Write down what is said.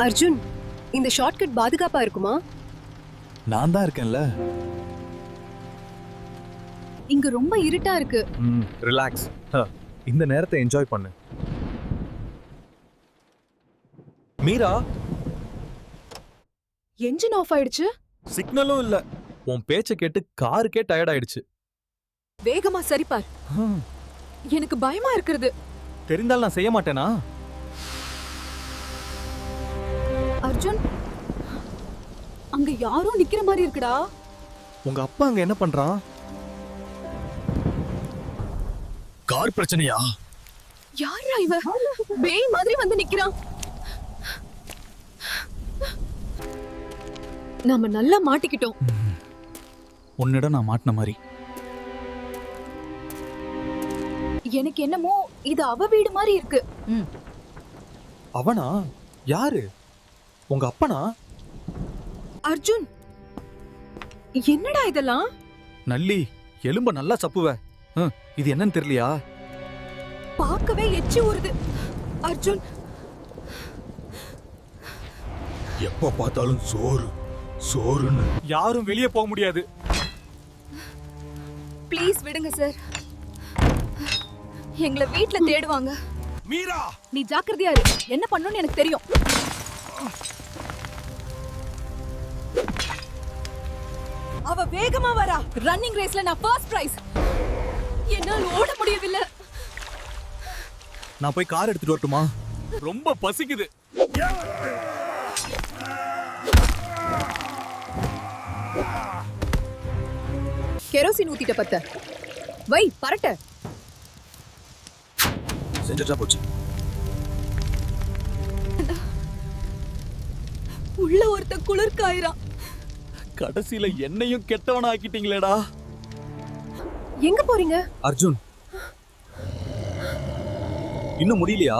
அர்ஜுன், இந்த ஷார்ட்கட் பாதுகாப்பா இருக்குமா? நான் தான் இருக்கேன்ல. இங்க ரொம்ப இருட்டா இருக்கு. ரிலாக்ஸ். இந்த நேரத்தை என்ஜாய் பண்ணு. மீரா, என்ஜின் ஆஃப் ஆயிடுச்சு. சிக்னலும் இல்ல. உன் பேச்ச கேட்டு காருக்கே டயர்ட் ஆயிடுச்சு. வேகமா சரிபார். எனக்கு பயமா இருக்குது. தெரிந்தால் நான் செய்ய மாட்டேனா? அர்ஜுன், அங்க யாரோ நிக்கிற மாதிரி இருக்குடா. உங்க அப்பா அங்க என்ன பண்றான்? கார் பிரச்சனையா? யாரா இவ? பேய் மாதிரி வந்து நிக்கிறான். நாம நல்லா மாட்டிக்கிட்டோம். உன்னிடம் நான் மாட்டின மாதிரி. எனக்கு என்னமோ இது அவ வீடு மாதிரி இருக்கு. அவனா? யாரு? உங்க அப்பனா? அர்ஜுன், என்னடா இதெல்லாம்? நல்லி, எலும்ப நல்லா சப்புவ. இது என்னன்னு தெரியலையா? பார்க்கவே எச்சி ஊறுது. அர்ஜுன், எப்ப பார்த்தாலும் சோறு சோறுன்னு. யாரும் வெளியே போக முடியாது. ப்ளீஸ் விடுங்க சார். எங்களை வீட்ல தேடுவாங்க. மீரா, நீ ஜாக்கிரதையா இரு. என்ன பண்ணணும்னு எனக்கு தெரியும். அவ வேகமா வரா. ரன்னிங் ரேஸ்ல நான் ஃபர்ஸ்ட் பிரைஸ். என்னால ஓட முடியவில்லை. நான் போய் கார் எடுத்துட்டு வரட்டுமா? ரொம்ப பசிக்குது. கெரோசின் ஊத்திட்ட பத்த. வை பரட்ட. செஞ்சுட்டா போச்சு. உள்ள ஒருத்த குளிர் காயிறான். கடைசியில என்னையும் கெட்டவனா ஆக்கிட்டீங்களேடா. எங்க போறீங்க? அர்ஜுன், இன்னும் முடியலையா?